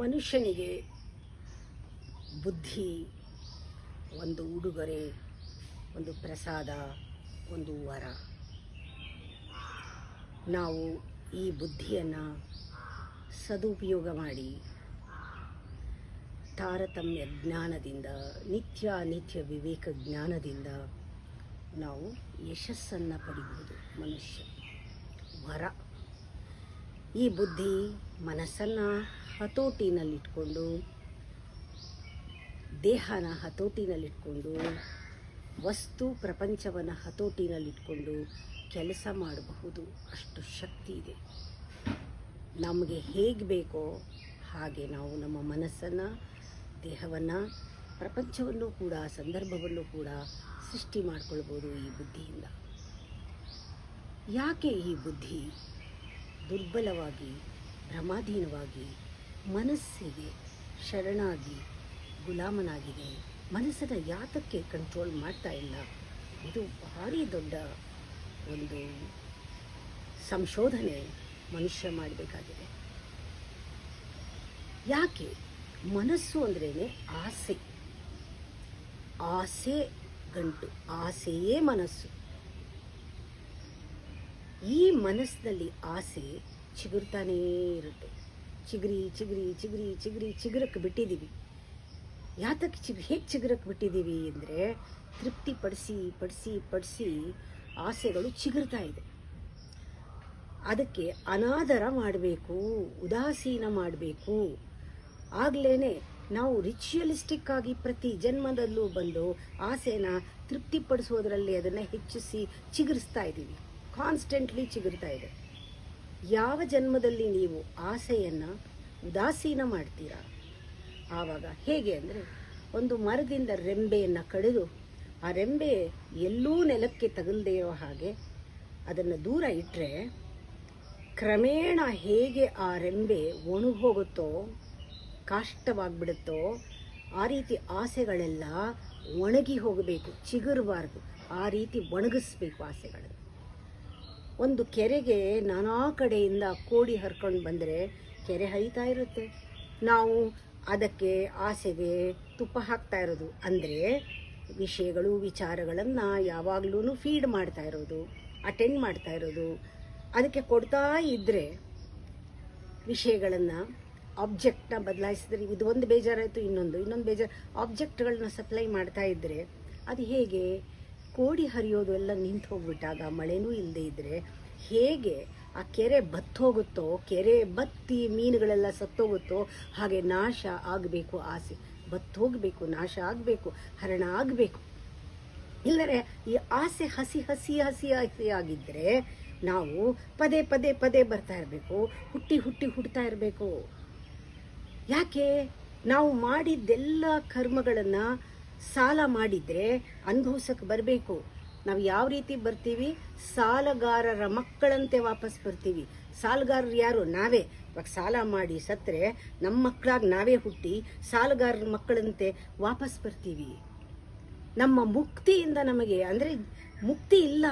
ಮನುಷ್ಯನಿಗೆ ಬುದ್ಧಿ ಒಂದು ಉಡುಗೊರೆ, ಒಂದು ಪ್ರಸಾದ, ಒಂದು ವರ. ನಾವು ಈ ಬುದ್ಧಿಯನ್ನು ಸದುಪಯೋಗ ಮಾಡಿ ತಾರತಮ್ಯ ಜ್ಞಾನದಿಂದ, ನಿತ್ಯ ವಿವೇಕ ಜ್ಞಾನದಿಂದ ನಾವು ಯಶಸ್ಸನ್ನು ಪಡಿಬೋದು. ಮನುಷ್ಯ ವರ. ಈ ಬುದ್ಧಿ ಮನಸ್ಸನ್ನು ಹತೋಟಿನಲ್ಲಿಟ್ಕೊಂಡು, ದೇಹನ ಹತೋಟಿನಲ್ಲಿಟ್ಕೊಂಡು, ವಸ್ತು ಪ್ರಪಂಚವನ್ನು ಹತೋಟಿನಲ್ಲಿಟ್ಕೊಂಡು ಕೆಲಸ ಮಾಡಬಹುದು. ಅಷ್ಟು ಶಕ್ತಿ ಇದೆ. ನಮಗೆ ಹೇಗೆ ಬೇಕೋ ಹಾಗೆ ನಾವು ನಮ್ಮ ಮನಸ್ಸನ್ನು, ದೇಹವನ್ನು, ಪ್ರಪಂಚವನ್ನು ಕೂಡ, ಸಂದರ್ಭವನ್ನು ಕೂಡ ಸೃಷ್ಟಿ ಮಾಡಿಕೊಳ್ಬೋದು ಈ ಬುದ್ಧಿಯಿಂದ. ಯಾಕೆ ಈ ಬುದ್ಧಿ ದುರ್ಬಲವಾಗಿ, ಭ್ರಮಾಧೀನವಾಗಿ, ಮನಸ್ಸಿಗೆ ಶರಣಾಗಿ ಗುಲಾಮನಾಗಿದೆ? ಮನಸ್ಸನ್ನು ಯಾತಕ್ಕೆ ಕಂಟ್ರೋಲ್ ಮಾಡ್ತಾ ಇಲ್ಲ? ಇದು ಭಾರಿ ದೊಡ್ಡ ಒಂದು ಸಂಶೋಧನೆ ಮನುಷ್ಯ ಮಾಡಬೇಕಾಗಿದೆ. ಯಾಕೆ? ಮನಸ್ಸು ಅಂದ್ರೇ ಆಸೆ. ಆಸೆ ಗಂಟು, ಆಸೆಯೇ ಮನಸ್ಸು. ಈ ಮನಸ್ಸಿನಲ್ಲಿ ಆಸೆ ಚಿಗುರ್ತಾನೇ ಇರುತ್ತೆ. ಚಿಗುರಕ್ಕೆ ಬಿಟ್ಟಿದ್ದೀವಿ. ಯಾತಕ್ಕೆ ಹೇಗೆ ಚಿಗುರಕ್ಕೆ ಬಿಟ್ಟಿದ್ದೀವಿ ಅಂದರೆ, ತೃಪ್ತಿ ಪಡಿಸಿ ಆಸೆಗಳು ಚಿಗುರ್ತಾ ಇದೆ. ಅದಕ್ಕೆ ಅನಾದರ ಮಾಡಬೇಕು, ಉದಾಸೀನ ಮಾಡಬೇಕು. ಆಗಲೇ ನಾವು ರಿಚುವಲಿಸ್ಟಿಕ್ ಆಗಿ ಪ್ರತಿ ಜನ್ಮದಲ್ಲೂ ಬಂದು ಆಸೆನ ತೃಪ್ತಿಪಡಿಸೋದ್ರಲ್ಲಿ ಅದನ್ನು ಹೆಚ್ಚಿಸಿ ಚಿಗುರಿಸ್ತಾ ಇದ್ದೀವಿ. ಕಾನ್ಸ್ಟೆಂಟ್ಲಿ ಚಿಗುರ್ತಾ ಇದೆ. ಯಾವ ಜನ್ಮದಲ್ಲಿ ನೀವು ಆಸೆಯನ್ನು ಉದಾಸೀನ ಮಾಡ್ತೀರಾ, ಆವಾಗ ಹೇಗೆ ಅಂದರೆ, ಒಂದು ಮರದಿಂದ ರೆಂಬೆಯನ್ನು ಕಡಿದು ಆ ರೆಂಬೆ ಎಲ್ಲೂ ನೆಲಕ್ಕೆ ತಗಲದೇ ಇರೋ ಹಾಗೆ ಅದನ್ನು ದೂರ ಇಟ್ಟರೆ, ಕ್ರಮೇಣ ಹೇಗೆ ಆ ರೆಂಬೆ ಒಣಗೋಗುತ್ತೋ, ಕಾಷ್ಟವಾಗಿಬಿಡುತ್ತೋ, ಆ ರೀತಿ ಆಸೆಗಳೆಲ್ಲ ಒಣಗಿ ಹೋಗಬೇಕು, ಚಿಗುರಬಾರ್ದು. ಆ ರೀತಿ ಒಣಗಿಸ್ಬೇಕು ಆಸೆಗಳನ್ನು. ಒಂದು ಕೆರೆಗೆ ನಾನಾ ಕಡೆಯಿಂದ ಕೋಡಿ ಹರ್ಕೊಂಡು ಬಂದರೆ ಕೆರೆ ಹರಿತಾ ಇರುತ್ತೆ. ನಾವು ಅದಕ್ಕೆ ಆಸೆಗೆ ತುಪ್ಪ ಹಾಕ್ತಾ ಇರೋದು ಅಂದರೆ ವಿಷಯಗಳು, ವಿಚಾರಗಳನ್ನು ಯಾವಾಗಲೂ ಫೀಡ್ ಮಾಡ್ತಾ ಇರೋದು, ಅಟೆಂಡ್ ಮಾಡ್ತಾ ಇರೋದು. ಅದಕ್ಕೆ ಕೊಡ್ತಾ ಇದ್ದರೆ ವಿಷಯಗಳನ್ನು, ಆಬ್ಜೆಕ್ಟ್ನ ಬದಲಾಯಿಸಿದ್ರೆ, ಇದು ಒಂದು ಬೇಜಾರಾಯಿತು, ಇನ್ನೊಂದು ಬೇಜಾರು, ಆಬ್ಜೆಕ್ಟ್ಗಳನ್ನ ಸಪ್ಲೈ ಮಾಡ್ತಾ ಇದ್ದರೆ ಅದು ಹೇಗೆ? ಕೋಡಿ ಹರಿಯೋದು ಎಲ್ಲ ನಿಂತು ಹೋಗ್ಬಿಟ್ಟಾಗ, ಮಳೆನೂ ಇಲ್ಲದೆ ಇದ್ದರೆ ಹೇಗೆ ಆ ಕೆರೆ ಬತ್ತೋಗುತ್ತೋ, ಕೆರೆ ಬತ್ತಿ ಮೀನುಗಳೆಲ್ಲ ಸತ್ತೋಗುತ್ತೋ, ಹಾಗೆ ನಾಶ ಆಗಬೇಕು ಆಸೆ. ಬತ್ತೋಗಬೇಕು, ನಾಶ ಆಗಬೇಕು, ಹರಣ ಆಗಬೇಕು. ಇಲ್ಲರೆ ಈ ಆಸೆ ಹಸಿಯಾಗಿದ್ದರೆ ನಾವು ಪದೇ ಬರ್ತಾ ಇರಬೇಕು, ಹುಡ್ತಾ ಇರಬೇಕು. ಯಾಕೆ? ನಾವು ಮಾಡಿದ್ದೆಲ್ಲ ಕರ್ಮಗಳನ್ನು ಸಾಲ ಮಾಡಿದರೆ ಅನುಭವಿಸಕ್ಕೆ ಬರಬೇಕು. ನಾವು ಯಾವ ರೀತಿ ಬರ್ತೀವಿ? ಸಾಲಗಾರರ ಮಕ್ಕಳಂತೆ ವಾಪಸ್ ಬರ್ತೀವಿ. ಸಾಲಗಾರರು ಯಾರು? ನಾವೇ. ಇವಾಗ ಸಾಲ ಮಾಡಿ ಸತ್ತರೆ ನಮ್ಮ ಮಕ್ಕಳಾಗಿ ನಾವೇ ಹುಟ್ಟಿ ಸಾಲಗಾರರ ಮಕ್ಕಳಂತೆ ವಾಪಸ್ ಬರ್ತೀವಿ. ನಮ್ಮ ಮುಕ್ತಿಯಿಂದ ನಮಗೆ ಅಂದರೆ ಮುಕ್ತಿ ಇಲ್ಲ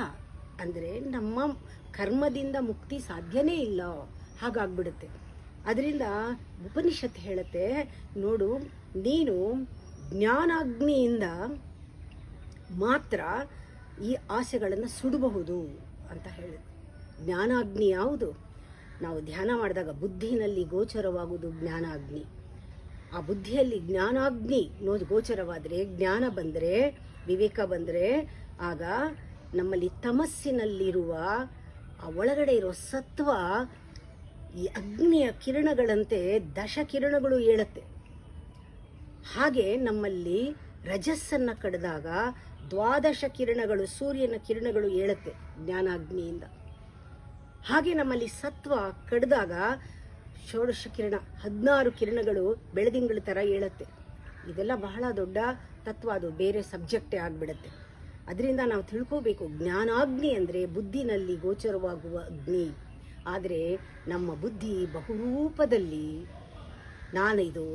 ಅಂದರೆ ನಮ್ಮ ಕರ್ಮದಿಂದ ಮುಕ್ತಿ ಸಾಧ್ಯನೇ ಇಲ್ಲ. ಹಾಗಾಗ್ಬಿಡುತ್ತೆ. ಅದರಿಂದ ಉಪನಿಷತ್ತು ಹೇಳುತ್ತೆ, ನೋಡು, ನೀನು ಜ್ಞಾನಾಗ್ನಿಯಿಂದ ಮಾತ್ರ ಈ ಆಸೆಗಳನ್ನು ಸುಡಬಹುದು ಅಂತ ಹೇಳುತ್ತೆ. ಜ್ಞಾನಾಗ್ನಿ ಯಾವುದು? ನಾವು ಧ್ಯಾನ ಮಾಡಿದಾಗ ಬುದ್ಧಿನಲ್ಲಿ ಗೋಚರವಾಗುವುದು ಜ್ಞಾನಾಗ್ನಿ. ಆ ಬುದ್ಧಿಯಲ್ಲಿ ಜ್ಞಾನಾಗ್ನಿ ಗೋಚರವಾದರೆ, ಜ್ಞಾನ ಬಂದರೆ, ವಿವೇಕ ಬಂದರೆ, ಆಗ ನಮ್ಮಲ್ಲಿ ತಮಸ್ಸಿನಲ್ಲಿರುವ ಆ ಒಳಗಡೆ ಇರೋ ಸತ್ವ ಈ ಅಗ್ನಿಯ ಕಿರಣಗಳಂತೆ ದಶಕಿರಣಗಳು ಏಳುತ್ತೆ. ಹಾಗೆ ನಮ್ಮಲ್ಲಿ ರಜಸ್ಸನ್ನು ಕಡಿದಾಗ 12 ಕಿರಣಗಳು, ಸೂರ್ಯನ ಕಿರಣಗಳು ಏಳುತ್ತೆ ಜ್ಞಾನಾಗ್ನಿಯಿಂದ. ಹಾಗೆ ನಮ್ಮಲ್ಲಿ ಸತ್ವ ಕಡಿದಾಗ 16 ಕಿರಣ, 16 ಕಿರಣಗಳು ಬೆಳದಿಂಗಳ ಥರ ಏಳುತ್ತೆ. ಇದೆಲ್ಲ ಬಹಳ ದೊಡ್ಡ ತತ್ವ, ಅದು ಬೇರೆ ಸಬ್ಜೆಕ್ಟೇ ಆಗಿಬಿಡುತ್ತೆ. ಅದರಿಂದ ನಾವು ತಿಳ್ಕೋಬೇಕು, ಜ್ಞಾನಾಗ್ನಿ ಅಂದರೆ ಬುದ್ಧಿನಲ್ಲಿ ಗೋಚರವಾಗುವ ಅಗ್ನಿ. ಆದರೆ ನಮ್ಮ ಬುದ್ಧಿ ಬಹುರೂಪದಲ್ಲಿ ನಾನಿದು,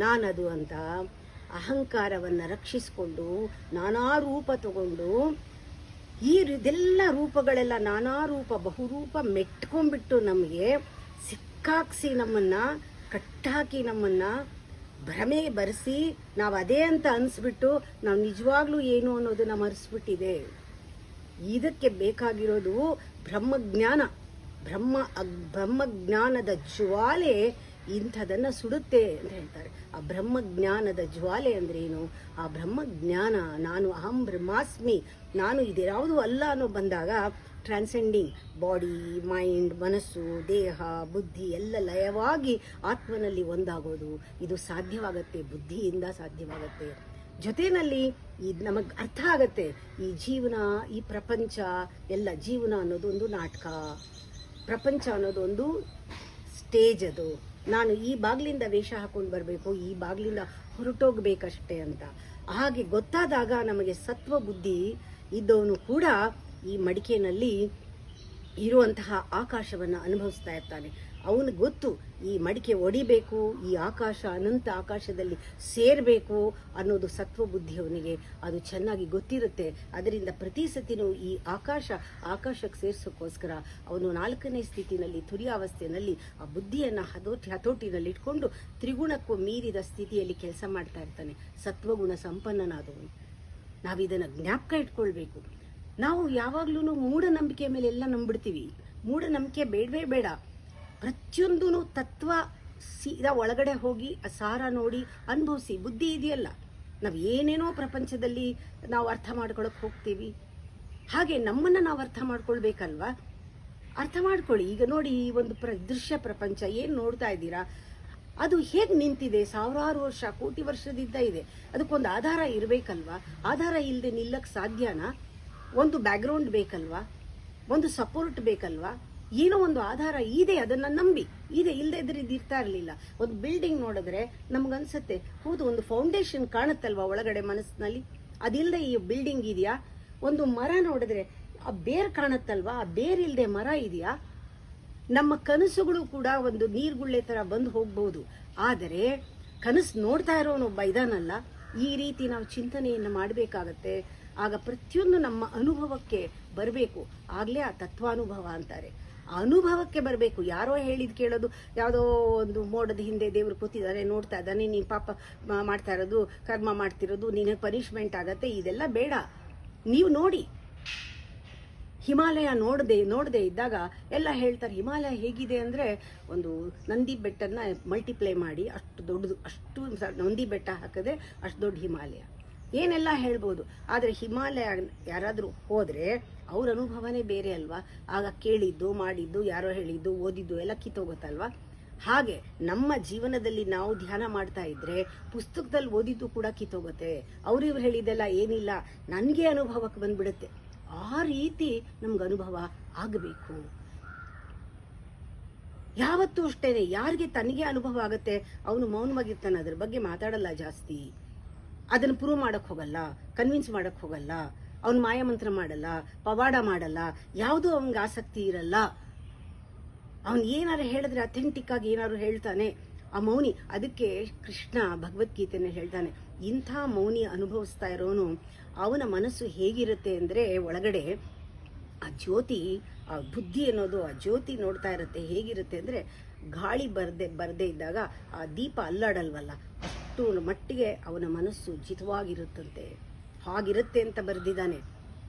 ನಾನದು ಅಂತ ಅಹಂಕಾರವನ್ನು ರಕ್ಷಿಸಿಕೊಂಡು ನಾನಾ ರೂಪ ತಗೊಂಡು ಇದೆಲ್ಲ ರೂಪಗಳೆಲ್ಲ ನಾನಾ ರೂಪ ಬಹುರೂಪ ಮೆಟ್ಕೊಂಡ್ಬಿಟ್ಟು ನಮಗೆ ಸಿಕ್ಕಾಕ್ಸಿ ನಮ್ಮನ್ನು ಕಟ್ಟಾಕಿ ನಮ್ಮನ್ನು ಭ್ರಮೆ ಬರೆಸಿ ನಾವು ಅದೇ ಅಂತ ಅನಿಸ್ಬಿಟ್ಟು ನಾವು ನಿಜವಾಗ್ಲೂ ಏನು ಅನ್ನೋದನ್ನು ಮರೆಸ್ಬಿಟ್ಟಿದೆ. ಇದಕ್ಕೆ ಬೇಕಾಗಿರೋದು ಬ್ರಹ್ಮಜ್ಞಾನ. ಬ್ರಹ್ಮಜ್ಞಾನದ ಜ್ವಾಲೆ ಇಂಥದನ್ನು ಸುಡುತ್ತೆ ಅಂತ ಹೇಳ್ತಾರೆ. ಆ ಬ್ರಹ್ಮಜ್ಞಾನದ ಜ್ವಾಲೆ ಅಂದ್ರೆ ಏನು? ಆ ಬ್ರಹ್ಮಜ್ಞಾನ, ನಾನು ಅಹಂ ಬ್ರಹ್ಮಾಸ್ಮಿ, ನಾನು ಇದ್ಯಾವುದು ಅಲ್ಲ ಅನ್ನೋ ಬಂದಾಗ ಟ್ರಾನ್ಸೆಂಡಿಂಗ್ ಬಾಡಿ, ಮೈಂಡ್, ಮನಸ್ಸು, ದೇಹ, ಬುದ್ಧಿ ಎಲ್ಲ ಲಯವಾಗಿ ಆತ್ಮನಲ್ಲಿ ಒಂದಾಗೋದು ಇದು ಸಾಧ್ಯವಾಗತ್ತೆ, ಬುದ್ಧಿಯಿಂದ ಸಾಧ್ಯವಾಗತ್ತೆ. ಜೊತೆಯಲ್ಲಿ ನಮಗೆ ಅರ್ಥ ಆಗತ್ತೆ ಈ ಜೀವನ, ಈ ಪ್ರಪಂಚ ಎಲ್ಲ, ಜೀವನ ಅನ್ನೋದು ಒಂದು ನಾಟಕ, ಪ್ರಪಂಚ ಅನ್ನೋದು ಒಂದು ಸ್ಟೇಜ್. ಅದು ನಾನು ಈ ಬಾಗಿಲಿಂದ ವೇಷ ಹಾಕೊಂಡು ಬರಬೇಕು, ಈ ಬಾಗಿಲಿಂದ ಹೊರಟೋಗ್ಬೇಕಷ್ಟೇ ಅಂತ. ಹಾಗೆ ಗೊತ್ತಾದಾಗ ನಮಗೆ ಸತ್ವ ಬುದ್ಧಿ ಇದ್ದವನು ಕೂಡ ಈ ಮಡಿಕೆನಲ್ಲಿ ಇರುವಂತಹ ಆಕಾಶವನ್ನು ಅನುಭವಿಸ್ತಾ ಇರ್ತಾನೆ. ಅವನಿಗೆ ಗೊತ್ತು ಈ ಮಡಿಕೆ ಒಡಿಬೇಕು, ಈ ಆಕಾಶ ಅನಂತ ಆಕಾಶದಲ್ಲಿ ಸೇರಬೇಕು ಅನ್ನೋದು ಸತ್ವ ಬುದ್ಧಿಯವನಿಗೆ ಅದು ಚೆನ್ನಾಗಿ ಗೊತ್ತಿರುತ್ತೆ. ಅದರಿಂದ ಪ್ರತಿ ಸತಿನೂ ಈ ಆಕಾಶಕ್ಕೆ ಸೇರಿಸೋಕ್ಕೋಸ್ಕರ ಅವನು 4ನೇ ಸ್ಥಿತಿನಲ್ಲಿ, ತುರಿಯಾವಸ್ಥೆಯಲ್ಲಿ ಆ ಬುದ್ಧಿಯನ್ನು ಹತೋಟಿನಲ್ಲಿ ಇಟ್ಕೊಂಡು ತ್ರಿಗುಣಕ್ಕೂ ಮೀರಿದ ಸ್ಥಿತಿಯಲ್ಲಿ ಕೆಲಸ ಮಾಡ್ತಾ ಇರ್ತಾನೆ. ಸತ್ವಗುಣ ಸಂಪನ್ನನಾದವನು. ನಾವಿದನ್ನು ಜ್ಞಾಪಕ ಇಟ್ಕೊಳ್ಬೇಕು. ನಾವು ಯಾವಾಗ್ಲೂ ಮೂಢನಂಬಿಕೆ ಮೇಲೆ ಎಲ್ಲ ನಂಬಿಡ್ತೀವಿ. ಮೂಢನಂಬಿಕೆ ಬೇಡವೇ ಬೇಡ. ಪ್ರತಿಯೊಂದೂ ತತ್ವ ಸೀದಾ ಒಳಗಡೆ ಹೋಗಿ ಸಾರ ನೋಡಿ ಅನುಭವಿಸಿ. ಬುದ್ಧಿ ಇದೆಯಲ್ಲ, ನಾವು ಏನೇನೋ ಪ್ರಪಂಚದಲ್ಲಿ ನಾವು ಅರ್ಥ ಮಾಡ್ಕೊಳಕ್ಕೆ ಹೋಗ್ತೀವಿ. ಹಾಗೆ ನಮ್ಮನ್ನು ನಾವು ಅರ್ಥ ಮಾಡ್ಕೊಳ್ಬೇಕಲ್ವಾ? ಅರ್ಥ ಮಾಡ್ಕೊಳ್ಳಿ. ಈಗ ನೋಡಿ, ಈ ಒಂದು ದೃಶ್ಯ ಪ್ರಪಂಚ ಏನು ನೋಡ್ತಾ ಇದ್ದೀರಾ, ಅದು ಹೇಗೆ ನಿಂತಿದೆ? ಸಾವಿರಾರು ವರ್ಷ, ಕೋಟಿ ವರ್ಷದಿಂದ ಇದೆ. ಅದಕ್ಕೊಂದು ಆಧಾರ ಇರಬೇಕಲ್ವಾ? ಆಧಾರ ಇಲ್ಲದೆ ನಿಲ್ಲಕ್ಕೆ ಸಾಧ್ಯನಾ? ಒಂದು ಬ್ಯಾಕ್ಗ್ರೌಂಡ್ ಬೇಕಲ್ವಾ? ಒಂದು ಸಪೋರ್ಟ್ ಬೇಕಲ್ವಾ? ಏನೋ ಒಂದು ಆಧಾರ ಇದೆ, ಅದನ್ನ ನಂಬಿ ಇದೆ. ಇಲ್ಲದೆ ಇದ್ರೆ ಇದು ಇರ್ತಾ ಇರಲಿಲ್ಲ. ಒಂದು ಬಿಲ್ಡಿಂಗ್ ನೋಡಿದ್ರೆ ನಮ್ಗನ್ಸುತ್ತೆ, ಹೌದು ಒಂದು ಫೌಂಡೇಶನ್ ಕಾಣುತ್ತಲ್ವಾ ಒಳಗಡೆ ಮನಸ್ಸಿನಲ್ಲಿ, ಅದಿಲ್ಲದೆ ಈ ಬಿಲ್ಡಿಂಗ್ ಇದೆಯಾ? ಒಂದು ಮರ ನೋಡಿದ್ರೆ ಆ ಬೇರ್ ಕಾಣುತ್ತಲ್ವಾ, ಆ ಬೇರ್ ಇಲ್ಲದೆ ಮರ ಇದೆಯಾ? ನಮ್ಮ ಕನಸುಗಳು ಕೂಡ ಒಂದು ನೀರ್ಗುಳ್ಳೆ ತರ ಬಂದು ಹೋಗ್ಬಹುದು. ಆದರೆ ಕನಸು ನೋಡ್ತಾ ಇರೋನೊಬ್ಬ ಇದಾನಲ್ಲ, ಈ ರೀತಿ ನಾವು ಚಿಂತನೆಯನ್ನು ಮಾಡಬೇಕಾಗತ್ತೆ. ಆಗ ಪ್ರತಿಯೊಂದು ನಮ್ಮ ಅನುಭವಕ್ಕೆ ಬರಬೇಕು. ಆಗ್ಲೇ ಆ ತತ್ವಾನುಭವ ಅಂತಾರೆ. ಆ ಅನುಭವಕ್ಕೆ ಬರಬೇಕು. ಯಾರೋ ಹೇಳಿದ್ ಕೇಳೋದು, ಯಾವುದೋ ಒಂದು ಮೋಡದ ಹಿಂದೆ ದೇವರು ಕೂತಿದ್ದಾನೆ, ನೋಡ್ತಾ ಇದ್ದಾನೆ, ನೀನು ಪಾಪ ಮಾಡ್ತಾ ಇರೋದು, ಕರ್ಮ ಮಾಡ್ತಿರೋದು, ನಿನಗೆ ಪನಿಷ್ಮೆಂಟ್ ಆಗತ್ತೆ, ಇದೆಲ್ಲ ಬೇಡ. ನೀವು ನೋಡಿ, ಹಿಮಾಲಯ ನೋಡದೆ ಇದ್ದಾಗ ಎಲ್ಲ ಹೇಳ್ತಾರೆ, ಹಿಮಾಲಯ ಹೇಗಿದೆ ಅಂದರೆ ಒಂದು ನಂದಿ ಬೆಟ್ಟನ ಮಲ್ಟಿಪ್ಲೈ ಮಾಡಿ ಅಷ್ಟು ದೊಡ್ಡದು, ಅಷ್ಟು ನಂದಿ ಬೆಟ್ಟ ಹಾಕಿದ್ರೆ ಅಷ್ಟು ದೊಡ್ಡ ಹಿಮಾಲಯ, ಏನೆಲ್ಲ ಹೇಳ್ಬೋದು. ಆದರೆ ಹಿಮಾಲಯ ಯಾರಾದರೂ ಹೋದರೆ ಅವ್ರ ಅನುಭವನೇ ಬೇರೆ ಅಲ್ವಾ? ಆಗ ಕೇಳಿದ್ದು, ಮಾಡಿದ್ದು, ಯಾರೋ ಹೇಳಿದ್ದು, ಓದಿದ್ದು ಎಲ್ಲ ಕಿತ್ತೋಗುತ್ತಲ್ವಾ? ಹಾಗೆ ನಮ್ಮ ಜೀವನದಲ್ಲಿ ನಾವು ಧ್ಯಾನ ಮಾಡ್ತಾ ಇದ್ರೆ ಪುಸ್ತಕದಲ್ಲಿ ಓದಿದ್ದು ಕೂಡ ಕಿತ್ತೋಗುತ್ತೆ. ಅವ್ರಿವ್ರು ಹೇಳಿದ್ದೆಲ್ಲ ಏನಿಲ್ಲ, ನನಗೆ ಅನುಭವಕ್ಕೆ ಬಂದ್ಬಿಡುತ್ತೆ. ಆ ರೀತಿ ನಮ್ಗೆ ಅನುಭವ ಆಗಬೇಕು. ಯಾವತ್ತೂ ಅಷ್ಟೇನೆ, ಯಾರಿಗೆ ತನಗೆ ಅನುಭವ ಆಗುತ್ತೆ ಅವನು ಮೌನವಾಗಿರ್ತಾನೆ, ಅದ್ರ ಬಗ್ಗೆ ಮಾತಾಡಲ್ಲ ಜಾಸ್ತಿ. ಅದನ್ನು ಪ್ರೂವ್ ಮಾಡಕ್ ಹೋಗಲ್ಲ, ಕನ್ವಿನ್ಸ್ ಮಾಡಕ್ ಹೋಗಲ್ಲ, ಅವನು ಮಾಯಮಂತ್ರ ಮಾಡಲ್ಲ, ಪವಾಡ ಮಾಡಲ್ಲ, ಯಾವುದೂ ಅವನಿಗೆ ಆಸಕ್ತಿ ಇರಲ್ಲ. ಅವನು ಏನಾರು ಹೇಳಿದ್ರೆ ಅಥೆಂಟಿಕ್ ಆಗಿ ಏನಾದ್ರು ಹೇಳ್ತಾನೆ ಆ ಮೌನಿ. ಅದಕ್ಕೆ ಕೃಷ್ಣ ಭಗವದ್ಗೀತೆಯನ್ನು ಹೇಳ್ತಾನೆ, ಇಂಥ ಮೌನಿ ಅನುಭವಿಸ್ತಾ ಇರೋನು ಅವನ ಮನಸ್ಸು ಹೇಗಿರುತ್ತೆ ಅಂದರೆ ಒಳಗಡೆ ಆ ಜ್ಯೋತಿ, ಆ ಬುದ್ಧಿ ಅನ್ನೋದು ಆ ಜ್ಯೋತಿ ನೋಡ್ತಾ ಇರುತ್ತೆ. ಹೇಗಿರುತ್ತೆ ಅಂದರೆ ಗಾಳಿ ಬರದೇ ಇದ್ದಾಗ ಆ ದೀಪ ಅಲ್ಲಾಡಲ್ವಲ್ಲ, ಅಷ್ಟು ಮಟ್ಟಿಗೆ ಅವನ ಮನಸ್ಸು ಜಿತವಾಗಿರುತ್ತಂತೆ. ಹಾಗಿರುತ್ತೆ ಅಂತ ಬರೆದಿದ್ದಾನೆ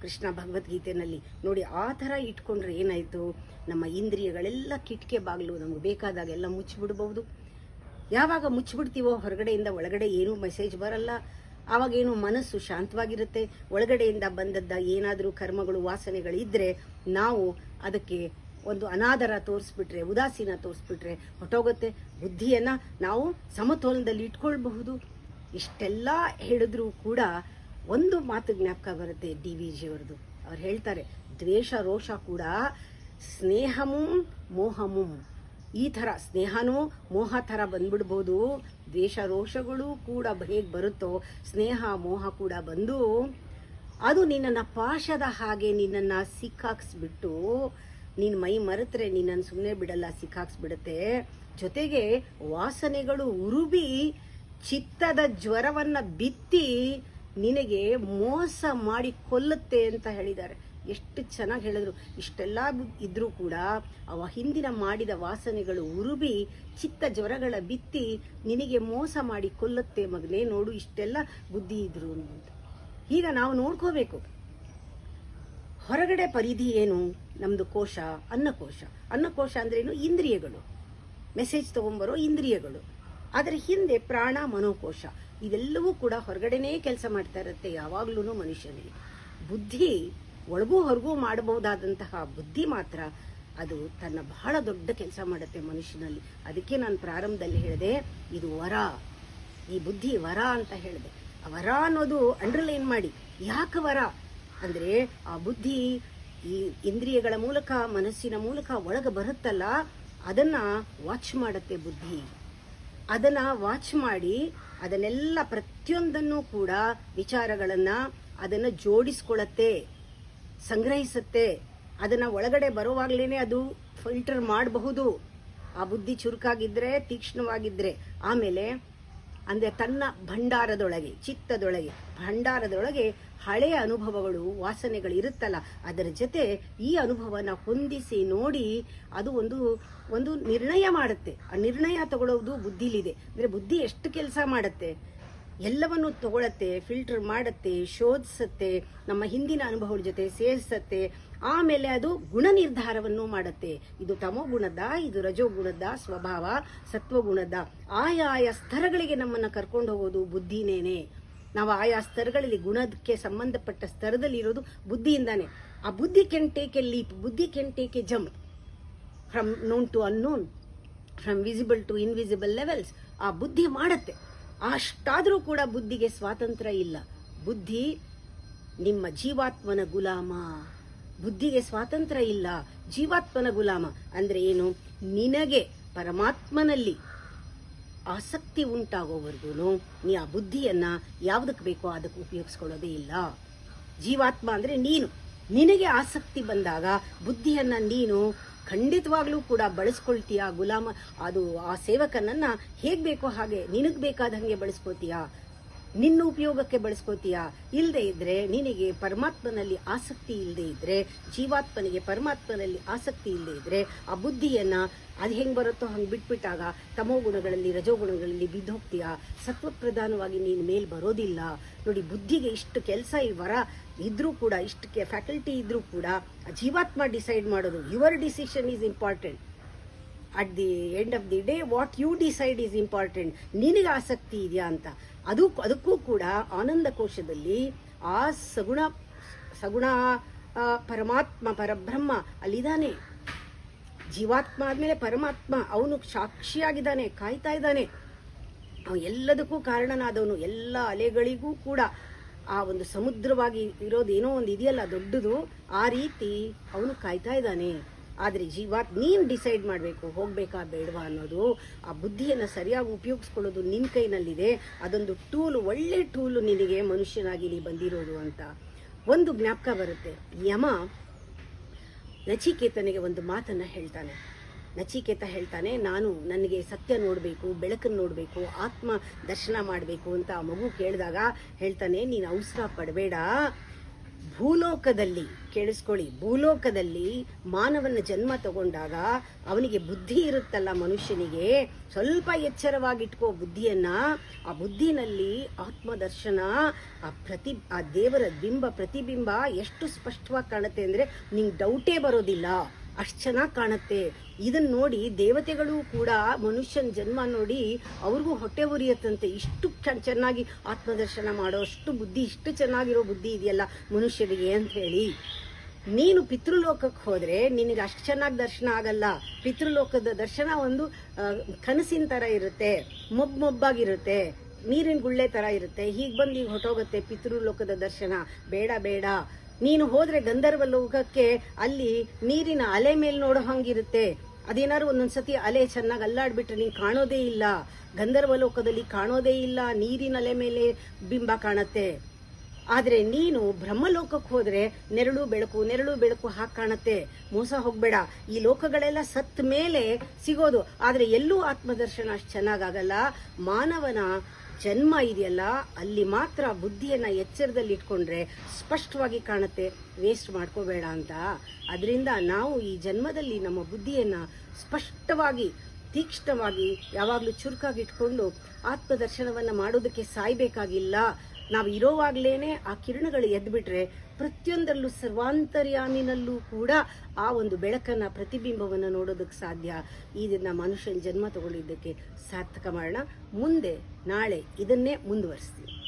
ಕೃಷ್ಣ ಭಗವದ್ಗೀತೆಯಲ್ಲಿ. ನೋಡಿ, ಆ ಥರ ಇಟ್ಕೊಂಡ್ರೆ ಏನಾಯಿತು, ನಮ್ಮ ಇಂದ್ರಿಯಗಳೆಲ್ಲ ಕಿಟಕಿ ಬಾಗಿಲು ನಮ್ಗೆ ಬೇಕಾದಾಗೆಲ್ಲ ಮುಚ್ಚಿಬಿಡ್ಬೋದು. ಯಾವಾಗ ಮುಚ್ಚಿಬಿಡ್ತೀವೋ ಹೊರಗಡೆಯಿಂದ ಒಳಗಡೆ ಏನೂ ಮೆಸೇಜ್ ಬರಲ್ಲ. ಆವಾಗೇನು ಮನಸ್ಸು ಶಾಂತವಾಗಿರುತ್ತೆ. ಒಳಗಡೆಯಿಂದ ಬಂದದ್ದ ಏನಾದರೂ ಕರ್ಮಗಳು, ವಾಸನೆಗಳಿದ್ದರೆ ನಾವು ಅದಕ್ಕೆ ಒಂದು ಅನಾದರ ತೋರಿಸ್ಬಿಟ್ರೆ, ಉದಾಸೀನ ತೋರಿಸ್ಬಿಟ್ರೆ ಹೊಟ್ಟೋಗುತ್ತೆ. ಬುದ್ಧಿಯನ್ನು ನಾವು ಸಮತೋಲನದಲ್ಲಿ ಇಟ್ಕೊಳ್ಬಹುದು. ಇಷ್ಟೆಲ್ಲ ಹೇಳಿದ್ರೂ ಕೂಡ ಒಂದು ಮಾತು ಜ್ಞಾಪಕ ಬರುತ್ತೆ DVG ಅವ್ರದ್ದು. ಅವ್ರು ಹೇಳ್ತಾರೆ, ದ್ವೇಷ ರೋಷ ಕೂಡ ಸ್ನೇಹಮೂ ಮೋಹಮೂ. ಈ ಥರ ಸ್ನೇಹನೂ ಮೋಹ ಥರ ಬಂದ್ಬಿಡ್ಬೋದು. ದ್ವೇಷ ರೋಷಗಳು ಕೂಡ ಹೇಗೆ ಬರುತ್ತೋ ಸ್ನೇಹ ಮೋಹ ಕೂಡ ಬಂದು ಅದು ನಿನ್ನನ್ನು ಪಾಶದ ಹಾಗೆ ನಿನ್ನನ್ನು ಸಿಕ್ಕಾಕ್ಸ್ಬಿಟ್ಟು, ನೀನು ಮೈ ಮರೆತರೆ ನಿನ್ನನ್ನು ಸುಮ್ಮನೆ ಬಿಡಲ್ಲ, ಸಿಕ್ಕಾಕ್ಸ್ಬಿಡುತ್ತೆ. ಜೊತೆಗೆ ವಾಸನೆಗಳು ಉರುಬಿ ಚಿತ್ತದ ಜ್ವರವನ್ನು ಬಿತ್ತಿ ನಿನಗೆ ಮೋಸ ಮಾಡಿ ಕೊಲ್ಲುತ್ತೆ ಅಂತ ಹೇಳಿದ್ದಾರೆ. ಎಷ್ಟು ಚೆನ್ನಾಗಿ ಹೇಳಿದ್ರು. ಇಷ್ಟೆಲ್ಲ ಇದ್ರೂ ಕೂಡ ಅವ ಹಿಂದಿನ ಮಾಡಿದ ವಾಸನೆಗಳು ಉರುಬಿ ಚಿತ್ತ ಜ್ವರಗಳ ಬಿತ್ತಿ ನಿನಗೆ ಮೋಸ ಮಾಡಿ ಕೊಲ್ಲುತ್ತೆ ಮಗನೇ, ನೋಡು ಇಷ್ಟೆಲ್ಲ ಬುದ್ಧಿ ಇದ್ರು ಅಂತ. ಈಗ ನಾವು ನೋಡ್ಕೋಬೇಕು. ಹೊರಗಡೆ ಪರಿಧಿ ಏನು? ನಮ್ದು ಕೋಶ, ಅನ್ನಕೋಶ ಅಂದ್ರೇನು? ಇಂದ್ರಿಯಗಳು, ಮೆಸೇಜ್ ತಗೊಂಬರೋ ಇಂದ್ರಿಯಗಳು. ಅದರ ಹಿಂದೆ ಪ್ರಾಣ, ಮನೋಕೋಶ, ಇದೆಲ್ಲವೂ ಕೂಡ ಹೊರಗಡೆನೇ ಕೆಲಸ ಮಾಡ್ತಾ ಇರುತ್ತೆ ಯಾವಾಗ್ಲೂ ಮನುಷ್ಯನಿಗೆ. ಬುದ್ಧಿ ಒಳಗೂ ಹೊರಗೂ ಮಾಡಬಹುದಾದಂತಹ ಬುದ್ಧಿ ಮಾತ್ರ ಅದು ತನ್ನ ಬಹಳ ದೊಡ್ಡ ಕೆಲಸ ಮಾಡುತ್ತೆ ಮನುಷ್ಯನಲ್ಲಿ. ಅದಕ್ಕೆ ನಾನು ಪ್ರಾರಂಭದಲ್ಲಿ ಹೇಳಿದೆ, ಇದು ವರ, ಈ ಬುದ್ಧಿ ವರ ಅಂತ ಹೇಳಿದೆ. ಆ ವರ ಅನ್ನೋದು ಅಂಡರ್ಲೈನ್ ಮಾಡಿ. ಯಾಕೆ ವರ ಅಂದ್ರೆ, ಆ ಬುದ್ಧಿ ಈ ಇಂದ್ರಿಯಗಳ ಮೂಲಕ, ಮನಸ್ಸಿನ ಮೂಲಕ ಒಳಗೆ ಬರುತ್ತಲ್ಲ, ಅದನ್ನ ವಾಚ್ ಮಾಡುತ್ತೆ ಬುದ್ಧಿ. ಅದನ್ನ ವಾಚ್ ಮಾಡಿ ಅದನ್ನೆಲ್ಲ ಪ್ರತಿಯೊಂದನ್ನು ಕೂಡ ವಿಚಾರಗಳನ್ನ ಅದನ್ನ ಜೋಡಿಸ್ಕೊಳ್ಳತ್ತೆ, ಸಂಗ್ರಹಿಸುತ್ತೆ. ಅದನ್ನ ಒಳಗಡೆ ಬರುವಾಗ್ಲೇನೆ ಅದು ಫಿಲ್ಟರ್ ಮಾಡಬಹುದು, ಆ ಬುದ್ಧಿ ಚುರುಕಾಗಿದ್ರೆ, ತೀಕ್ಷ್ಣವಾಗಿದ್ರೆ. ಆಮೇಲೆ ಅಂದ್ರೆ ತನ್ನ ಭಂಡಾರದೊಳಗೆ, ಚಿತ್ತದೊಳಗೆ, ಭಂಡಾರದೊಳಗೆ ಹಳೆಯ ಅನುಭವಗಳು, ವಾಸನೆಗಳು ಇರುತ್ತಲ್ಲ, ಅದರ ಜೊತೆ ಈ ಅನುಭವನ ಹೊಂದಿಸಿ ನೋಡಿ ಅದು ಒಂದು ನಿರ್ಣಯ ಮಾಡುತ್ತೆ. ಆ ನಿರ್ಣಯ ತಗೊಳ್ಳೋದು ಬುದ್ಧಿಲಿದೆ. ಅಂದ್ರೆ ಬುದ್ಧಿ ಎಷ್ಟು ಕೆಲಸ ಮಾಡುತ್ತೆ, ಎಲ್ಲವನ್ನು ತಗೊಳತ್ತೆ, ಫಿಲ್ಟರ್ ಮಾಡುತ್ತೆ, ಶೋಧಿಸುತ್ತೆ, ನಮ್ಮ ಹಿಂದಿನ ಅನುಭವದ ಜೊತೆ ಸೇರಿಸತ್ತೆ. ಆಮೇಲೆ ಅದು ಗುಣ ನಿರ್ಧಾರವನ್ನು ಮಾಡುತ್ತೆ. ಇದು ತಮೋ ಗುಣದ, ಇದು ರಜೋ ಗುಣದ ಸ್ವಭಾವ, ಸತ್ವಗುಣದ. ಆಯಾಯ ಸ್ತರಗಳಿಗೆ ನಮ್ಮನ್ನ ಕರ್ಕೊಂಡು ಹೋಗೋದು ಬುದ್ಧಿನೇನೆ. ನಾವು ಆಯಾ ಸ್ತರಗಳಲ್ಲಿ, ಗುಣಕ್ಕೆ ಸಂಬಂಧಪಟ್ಟ ಸ್ತರದಲ್ಲಿ ಇರೋದು ಬುದ್ಧಿಯಿಂದಾನೆ. ಆ ಬುದ್ಧಿ ಕ್ಯಾನ್ ಟೇಕ್ ಎ ಲೀಪ್, ಬುದ್ಧಿ can take a jump from known to unknown, from visible to invisible levels. ಆ ಬುದ್ಧಿ ಮಾಡತ್ತೆ. ಅಷ್ಟಾದ್ರೂ ಕೂಡ ಬುದ್ಧಿಗೆ ಸ್ವಾತಂತ್ರ್ಯ ಇಲ್ಲ. ಬುದ್ಧಿ ನಿಮ್ಮ ಜೀವಾತ್ಮನ ಗುಲಾಮ. ಬುದ್ಧಿಗೆ ಸ್ವಾತಂತ್ರ್ಯ ಇಲ್ಲ, ಜೀವಾತ್ಮನ ಗುಲಾಮ. ಅಂದ್ರೆ ಏನು? ನಿನಗೆ ಪರಮಾತ್ಮನಲ್ಲಿ ಆಸಕ್ತಿ ಉಂಟಾಗೋವರೆಗೂ ನೀ ಆ ಬುದ್ಧಿಯನ್ನ ಯಾವುದಕ್ಕೆ ಬೇಕೋ ಅದಕ್ಕೆ ಉಪಯೋಗಿಸ್ಕೊಳ್ಳೋದೇ ಇಲ್ಲ. ಜೀವಾತ್ಮ ಅಂದ್ರೆ ನೀನು. ನಿನಗೆ ಆಸಕ್ತಿ ಬಂದಾಗ ಬುದ್ಧಿಯನ್ನ ನೀನು ಖಂಡಿತವಾಗ್ಲೂ ಕೂಡ ಬಳಸ್ಕೊಳ್ತೀಯ. ಗುಲಾಮ, ಅದು ಆ ಸೇವಕನನ್ನ ಹೇಗ್ ಬೇಕೋ ಹಾಗೆ, ನಿನಗ್ ಬೇಕಾದಂಗೆ ಬಳಸ್ಕೋತೀಯ, ನಿನ್ನ ಉಪಯೋಗಕ್ಕೆ ಬಳಸ್ಕೋತೀಯ. ಇಲ್ಲದೆ ಇದ್ರೆ, ನಿನಗೆ ಪರಮಾತ್ಮನಲ್ಲಿ ಆಸಕ್ತಿ ಇಲ್ಲದೆ ಇದ್ರೆ, ಜೀವಾತ್ಮನಿಗೆ ಪರಮಾತ್ಮನಲ್ಲಿ ಆಸಕ್ತಿ ಇಲ್ಲದೆ ಇದ್ರೆ, ಆ ಬುದ್ಧಿಯನ್ನ ಅದು ಹೆಂಗ್ ಬರುತ್ತೋ ಹಂಗೆ ಬಿಟ್ಬಿಟ್ಟಾಗ ತಮೋ ಗುಣಗಳಲ್ಲಿ, ರಜೋಗುಣಗಳಲ್ಲಿ ಬಿದ್ದೋಗ್ತೀಯ. ಸತ್ವಪ್ರಧಾನವಾಗಿ ನೀನು ಮೇಲ್ ಬರೋದಿಲ್ಲ. ನೋಡಿ, ಬುದ್ಧಿಗೆ ಇಷ್ಟು ಕೆಲಸ, ಈ ವರ ಇದ್ರೂ ಕೂಡ, ಇಷ್ಟಕ್ಕೆ ಫ್ಯಾಕಲ್ಟಿ ಇದ್ರೂ ಕೂಡ, ಜೀವಾತ್ಮ ಡಿಸೈಡ್ ಮಾಡೋದು. Your decision is important. At the end of the day what you decide is important. ನಿನಗೆ ಆಸಕ್ತಿ ಇದೆಯಾ ಅಂತ. ಅದಕ್ಕೂ ಕೂಡ ಆನಂದ ಕೋಶದಲ್ಲಿ ಆ ಸಗುಣ ಪರಮಾತ್ಮ, ಪರಬ್ರಹ್ಮ ಅಲ್ಲಿದ್ದಾನೆ. ಜೀವಾತ್ಮ ಆದ್ಮೇಲೆ ಪರಮಾತ್ಮ, ಅವನು ಸಾಕ್ಷಿಯಾಗಿದ್ದಾನೆ, ಕಾಯ್ತಾ ಇದ್ದಾನೆ. ಅವನು ಎಲ್ಲದಕ್ಕೂ ಕಾರಣನಾದವನು. ಎಲ್ಲ ಅಲೆಗಳಿಗೂ ಕೂಡ ಆ ಒಂದು ಸಮುದ್ರವಾಗಿ ಇರೋದೇನೋ ಒಂದು ಇದೆಯಲ್ಲ ದೊಡ್ಡದು, ಆ ರೀತಿ ಅವನು ಕಾಯ್ತಾ ಇದ್ದಾನೆ. ಆದರೆ ನೀನು ಡಿಸೈಡ್ ಮಾಡಬೇಕು, ಹೋಗ್ಬೇಕಾ ಬೇಡವಾ ಅನ್ನೋದು. ಆ ಬುದ್ಧಿಯನ್ನು ಸರಿಯಾಗಿ ಉಪಯೋಗಿಸ್ಕೊಳ್ಳೋದು ನಿನ್ನ ಕೈನಲ್ಲಿದೆ. ಅದೊಂದು ಟೂಲ್, ಒಳ್ಳೆ ಟೂಲ್ ನಿನಗೆ ಮನುಷ್ಯನಾಗಿ ನೀ ಬಂದಿರೋದು ಅಂತ ಒಂದು ಜ್ಞಾಪಕ ಬರುತ್ತೆ. ಯಮ ನಚಿಕೇತನಿಗೆ ಒಂದು ಮಾತನ್ನ ಹೇಳ್ತಾನೆ. ನಚಿಕೇತ ಹೇಳ್ತಾನೆ, ನನಗೆ ಸತ್ಯ ನೋಡಬೇಕು, ಬೆಳಕನ್ನು ನೋಡಬೇಕು, ಆತ್ಮ ದರ್ಶನ ಮಾಡಬೇಕು ಅಂತ ಆ ಮಗು ಕೇಳಿದಾಗ ಹೇಳ್ತಾನೆ, ನೀನು ಅವಸರ ಪಡಬೇಡ. ಭೂಲೋಕದಲ್ಲಿ, ಕೇಳಿಸ್ಕೊಳ್ಳಿ, ಭೂಲೋಕದಲ್ಲಿ ಮಾನವನ ಜನ್ಮ ತಗೊಂಡಾಗ ಅವನಿಗೆ ಬುದ್ಧಿ ಇರುತ್ತಲ್ಲ, ಮನುಷ್ಯನಿಗೆ ಸ್ವಲ್ಪ ಎಚ್ಚರವಾಗಿಟ್ಕೋ ಬುದ್ಧಿಯನ್ನ. ಆ ಬುದ್ಧಿನಲ್ಲಿ ಆತ್ಮದರ್ಶನ, ಆ ದೇವರ ಬಿಂಬ, ಪ್ರತಿಬಿಂಬ ಎಷ್ಟು ಸ್ಪಷ್ಟವಾಗಿ ಕಾಣುತ್ತೆ ಅಂದ್ರೆ ನಿಂಗೆ ಡೌಟೇ ಬರೋದಿಲ್ಲ, ಅಷ್ಟು ಚೆನ್ನಾಗಿ ಕಾಣುತ್ತೆ. ಇದನ್ನ ನೋಡಿ ದೇವತೆಗಳು ಕೂಡ ಮನುಷ್ಯನ ಜನ್ಮ ನೋಡಿ ಅವ್ರಿಗೂ ಹೊಟ್ಟೆ ಉರಿಯತ್ತಂತೆ. ಇಷ್ಟು ಚೆನ್ನಾಗಿ ಆತ್ಮದರ್ಶನ ಮಾಡೋ ಅಷ್ಟು ಬುದ್ಧಿ, ಇಷ್ಟು ಚೆನ್ನಾಗಿರೋ ಬುದ್ಧಿ ಇದೆಯಲ್ಲ ಮನುಷ್ಯರಿಗೆ ಅಂತ ಹೇಳಿ. ನೀನು ಪಿತೃಲೋಕಕ್ಕೆ ಹೋದ್ರೆ ನಿನಗೆ ಅಷ್ಟು ಚೆನ್ನಾಗಿ ದರ್ಶನ ಆಗಲ್ಲ. ಪಿತೃಲೋಕದ ದರ್ಶನ ಒಂದು ಕನಸಿನ ತರ ಇರುತ್ತೆ, ಮೊಬ್ಬಾಗಿರುತ್ತೆ, ನೀರಿನ ಗುಳ್ಳೆ ತರ ಇರುತ್ತೆ. ಹೀಗೆ ಬಂದು ಈಗ ಹೊಟ್ಟೋಗುತ್ತೆ ಪಿತೃಲೋಕದ ದರ್ಶನ. ಬೇಡ ಬೇಡ. ನೀನು ಹೋದ್ರೆ ಗಂಧರ್ವ ಲೋಕಕ್ಕೆ, ಅಲ್ಲಿ ನೀರಿನ ಅಲೆ ಮೇಲೆ ನೋಡೋ ಹಂಗಿರುತ್ತೆ. ಅದೇನಾದ್ರು ಒಂದೊಂದ್ಸತಿ ಅಲೆ ಚೆನ್ನಾಗಿ ಅಲ್ಲಾಡ್ಬಿಟ್ರೆ ನೀನು ಕಾಣೋದೇ ಇಲ್ಲ. ಗಂಧರ್ವ ಲೋಕದಲ್ಲಿ ಕಾಣೋದೇ ಇಲ್ಲ, ನೀರಿನ ಅಲೆ ಮೇಲೆ ಬಿಂಬ ಕಾಣತ್ತೆ. ಆದರೆ ನೀನು ಬ್ರಹ್ಮಲೋಕಕ್ಕೆ ಹೋದರೆ ನೆರಳು ಬೆಳಕು ಹಾಗೆ ಕಾಣುತ್ತೆ. ಮೋಸ ಹೋಗಬೇಡ. ಈ ಲೋಕಗಳೆಲ್ಲ ಸತ್ತ ಮೇಲೆ ಸಿಗೋದು, ಆದರೆ ಎಲ್ಲೂ ಆತ್ಮದರ್ಶನ ಅಷ್ಟು ಚೆನ್ನಾಗಾಗಲ್ಲ. ಮಾನವನ ಜನ್ಮ ಇದೆಯಲ್ಲ, ಅಲ್ಲಿ ಮಾತ್ರ ಬುದ್ಧಿಯನ್ನು ಎಚ್ಚರದಲ್ಲಿ ಇಟ್ಕೊಂಡ್ರೆ ಸ್ಪಷ್ಟವಾಗಿ ಕಾಣುತ್ತೆ. ವೇಸ್ಟ್ ಮಾಡ್ಕೋಬೇಡ ಅಂತ. ಅದರಿಂದ ನಾವು ಈ ಜನ್ಮದಲ್ಲಿ ನಮ್ಮ ಬುದ್ಧಿಯನ್ನು ಸ್ಪಷ್ಟವಾಗಿ, ತೀಕ್ಷ್ಣವಾಗಿ, ಯಾವಾಗಲೂ ಚುರುಕಾಗಿ ಇಟ್ಕೊಂಡು ಆತ್ಮದರ್ಶನವನ್ನು ಮಾಡೋದಕ್ಕೆ ಸಾಯ್ಬೇಕಾಗಿಲ್ಲ. ನಾವು ಇರೋವಾಗ್ಲೇನೆ ಆ ಕಿರಣಗಳು ಎದ್ಬಿಟ್ರೆ ಪ್ರತಿಯೊಂದರಲ್ಲೂ ಸರ್ವಾಂತರ್ಯಾಮಿನಲ್ಲೂ ಕೂಡ ಆ ಒಂದು ಬೆಳಕನ್ನು, ಪ್ರತಿಬಿಂಬವನ್ನು ನೋಡೋದಕ್ಕೆ ಸಾಧ್ಯ. ಇದನ್ನು ಮನುಷ್ಯನ ಜನ್ಮ ತಗೊಂಡಿದ್ದಕ್ಕೆ ಸಾರ್ಥಕ ಮಾಡೋಣ. ಮುಂದೆ ನಾಳೆ ಇದನ್ನೇ ಮುಂದುವರಿಸ್ತೀವಿ.